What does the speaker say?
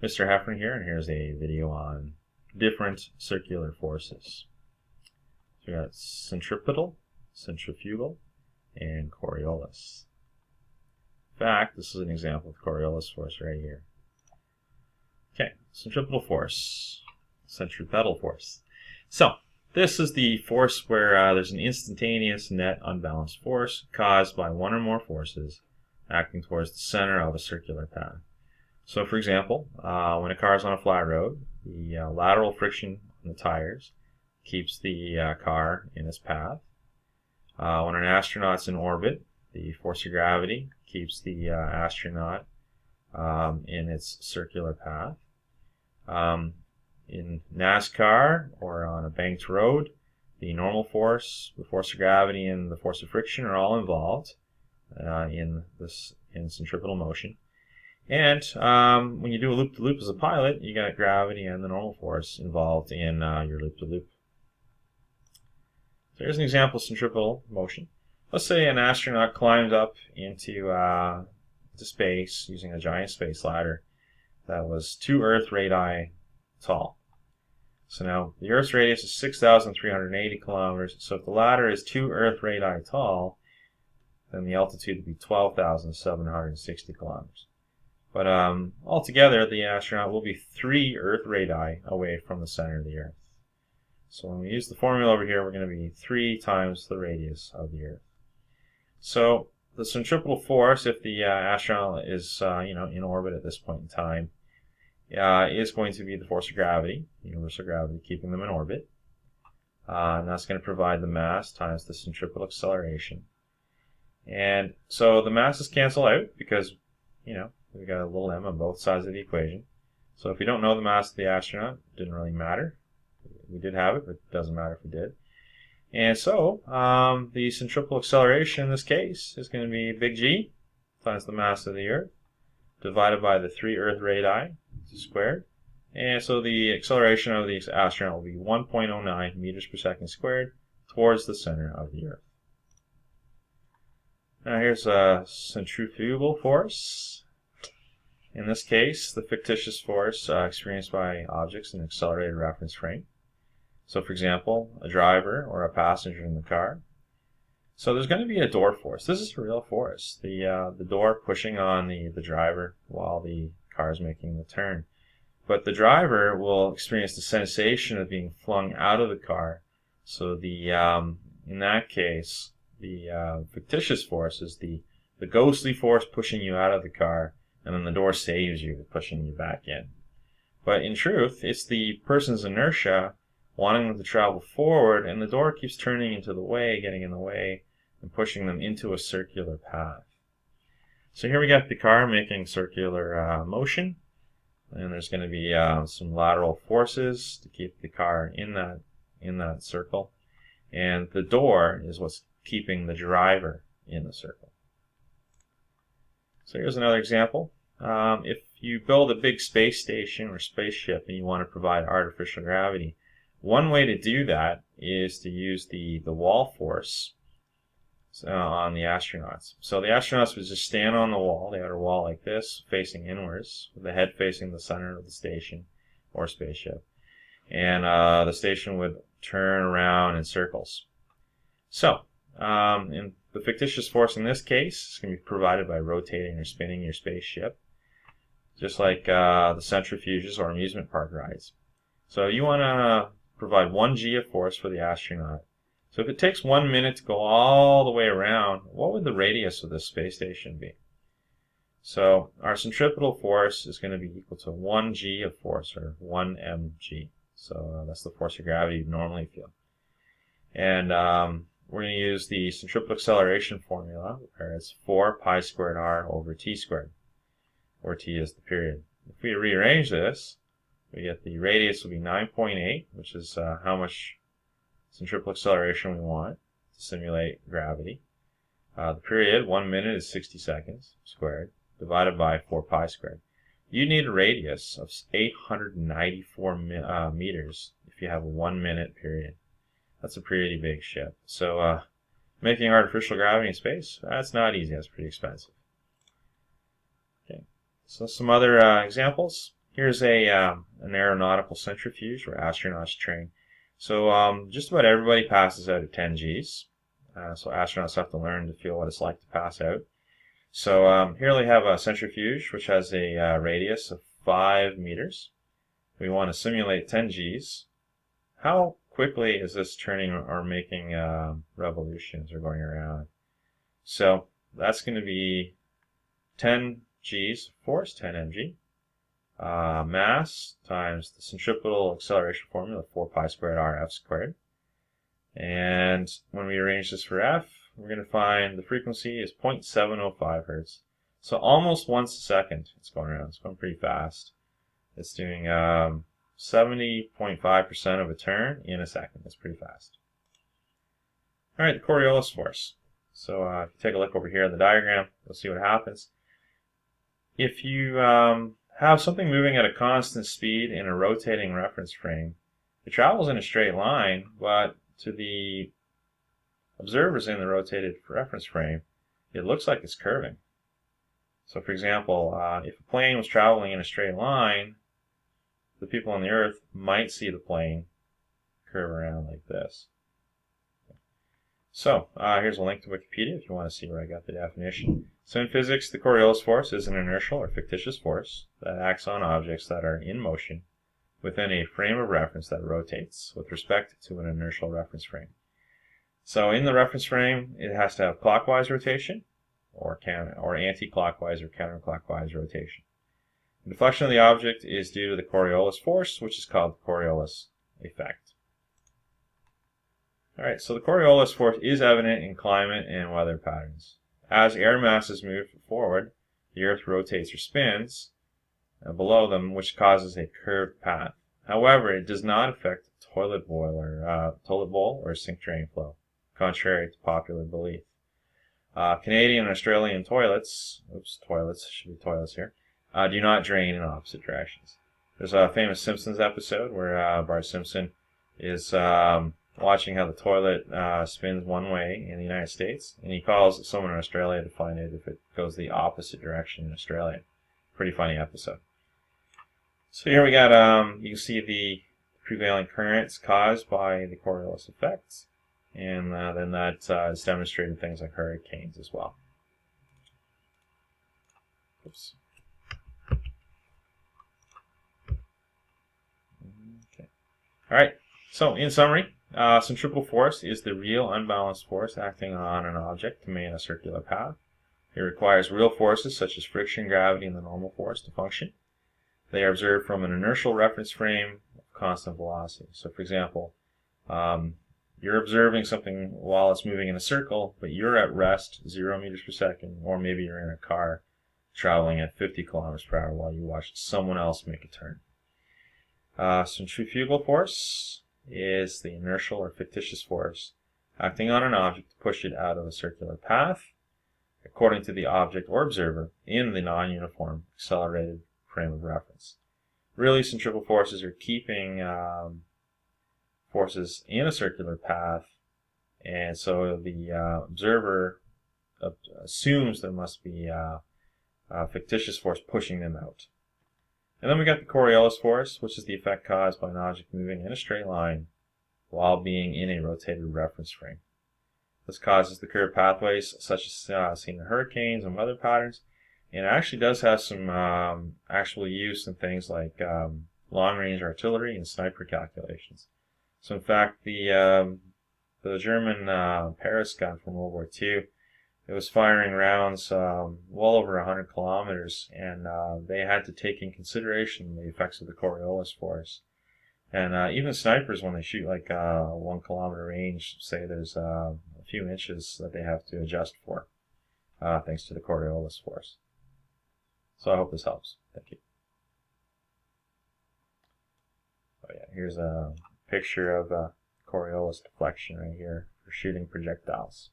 Mr. Heffron here, and here's a video on different circular forces. So we got centripetal, centrifugal, and Coriolis. In fact, this is an example of Coriolis force right here. Okay, centripetal force, centripetal force. So this is the force where there's an instantaneous net unbalanced force caused by one or more forces acting towards the center of a circular path. So for example, when a car is on a flat road, the lateral friction on the tires keeps the car in its path. When an astronaut's in orbit, the force of gravity keeps the astronaut in its circular path. In NASCAR or on a banked road, the normal force, the force of gravity, and the force of friction are all involved in centripetal motion. And when you do a loop-to-loop as a pilot, you got gravity and the normal force involved in your loop-to-loop. So here's an example of centripetal motion. Let's say an astronaut climbed up into space using a giant space ladder that was 2 Earth radii tall. So now the Earth's radius is 6,380 kilometers. So if the ladder is 2 Earth radii tall, then the altitude would be 12,760 kilometers. But altogether, the astronaut will be 3 Earth radii away from the center of the Earth. So when we use the formula over here, we're going to be 3 times the radius of the Earth. So the centripetal force, if the astronaut is in orbit at this point in time, is going to be the force of gravity, universal gravity, keeping them in orbit. And that's going to provide the mass times the centripetal acceleration. And so the masses cancel out because, we've got a little m on both sides of the equation. So if we don't know the mass of the astronaut, it didn't really matter. We did have it, but it doesn't matter if we did. And so the centripetal acceleration in this case is going to be big G times the mass of the Earth divided by the 3 Earth radii squared. And so the acceleration of the astronaut will be 1.09 meters per second squared towards the center of the Earth. Now here's a centrifugal force. In this case, the fictitious force experienced by objects in an accelerated reference frame. So for example, a driver or a passenger in the car. So there's going to be a door force. This is a real force. The door pushing on the driver while the car is making the turn. But the driver will experience the sensation of being flung out of the car. So in that case, the fictitious force is the ghostly force pushing you out of the car, and then the door saves you, pushing you back in. But in truth, it's the person's inertia wanting them to travel forward, and the door keeps turning into the way, getting in the way, and pushing them into a circular path. So here we got the car making circular motion, and there's going to be some lateral forces to keep the car in that circle, and the door is what's keeping the driver in the circle. So here's another example. If you build a big space station or spaceship and you want to provide artificial gravity, one way to do that is to use the wall force on the astronauts. So the astronauts would just stand on the wall, the outer wall like this, facing inwards, with the head facing the center of the station or spaceship. And the station would turn around in circles. So, in the fictitious force in this case is going to be provided by rotating or spinning your spaceship, just like the centrifuges or amusement park rides. So you want to provide 1 G of force for the astronaut. So if it takes 1 minute to go all the way around, what would the radius of this space station be? So our centripetal force is going to be equal to 1 G of force, or 1 mg. So that's the force of gravity you normally feel. And we're going to use the centripetal acceleration formula, where it's 4 pi squared r over t squared, where t is the period. If we rearrange this, we get the radius will be 9.8, which is how much centripetal acceleration we want to simulate gravity. The period, 1 minute, is 60 seconds squared, divided by 4 pi squared. You need a radius of 894 meters if you have a 1 minute period. That's a pretty big ship. So making artificial gravity in space, that's not easy. That's pretty expensive. Okay, so some other examples. Here's an aeronautical centrifuge where astronauts train. So just about everybody passes out at 10 Gs. So astronauts have to learn to feel what it's like to pass out. So here they have a centrifuge which has a radius of 5 meters. We want to simulate 10 Gs. How quickly is this turning or making revolutions or going around? So that's going to be 10 Gs force, 10 mg. Mass times the centripetal acceleration formula, 4 pi squared r f squared. And when we arrange this for f, we're going to find the frequency is 0.705 hertz. So almost once a second it's going around. It's going pretty fast. It's doing 70.5% of a turn in a second. That's pretty fast. All right, the Coriolis Force. So if you take a look over here at the diagram, you'll see what happens. If you have something moving at a constant speed in a rotating reference frame, it travels in a straight line, but to the observers in the rotated reference frame, it looks like it's curving. So for example, if a plane was traveling in a straight line, the people on the Earth might see the plane curve around like this. So here's a link to Wikipedia if you want to see where I got the definition. So in physics, the Coriolis force is an inertial or fictitious force that acts on objects that are in motion within a frame of reference that rotates with respect to an inertial reference frame. So in the reference frame, it has to have clockwise rotation or anti-clockwise or counterclockwise rotation. The deflection of the object is due to the Coriolis force, which is called the Coriolis effect. Alright, so the Coriolis force is evident in climate and weather patterns. As air masses move forward, the Earth rotates or spins below them, which causes a curved path. However, it does not affect toilet bowl or sink drain flow, contrary to popular belief. Canadian and Australian toilets here, do not drain in opposite directions. There's a famous Simpsons episode where Bart Simpson is watching how the toilet spins one way in the United States, and he calls someone in Australia to find out if it goes the opposite direction in Australia. Pretty funny episode. So here we got, you can see the prevailing currents caused by the Coriolis effects, and then that is demonstrated in things like hurricanes as well. Oops. Okay. All right. So in summary, centripetal force is the real unbalanced force acting on an object to maintain a circular path. It requires real forces such as friction, gravity, and the normal force to function. They are observed from an inertial reference frame of constant velocity. So for example, you're observing something while it's moving in a circle, but you're at rest 0 meters per second, or maybe you're in a car traveling at 50 kilometers per hour while you watch someone else make a turn. Centrifugal force is the inertial or fictitious force acting on an object to push it out of a circular path according to the object or observer in the non-uniform accelerated frame of reference. Really, centrifugal forces are keeping forces in a circular path, and so the observer assumes there must be a fictitious force pushing them out. And then we got the Coriolis force, which is the effect caused by an object moving in a straight line while being in a rotated reference frame. This causes the curved pathways such as seen in hurricanes and weather patterns, and it actually does have some actual use in things like long-range artillery and sniper calculations. So in fact, the German Paris gun from World War II, it was firing rounds well over 100 kilometers, and they had to take in consideration the effects of the Coriolis force. And even snipers, when they shoot like 1 kilometer range, say there's a few inches that they have to adjust for, thanks to the Coriolis force. So I hope this helps. Thank you. Oh yeah, here's a picture of Coriolis deflection right here for shooting projectiles.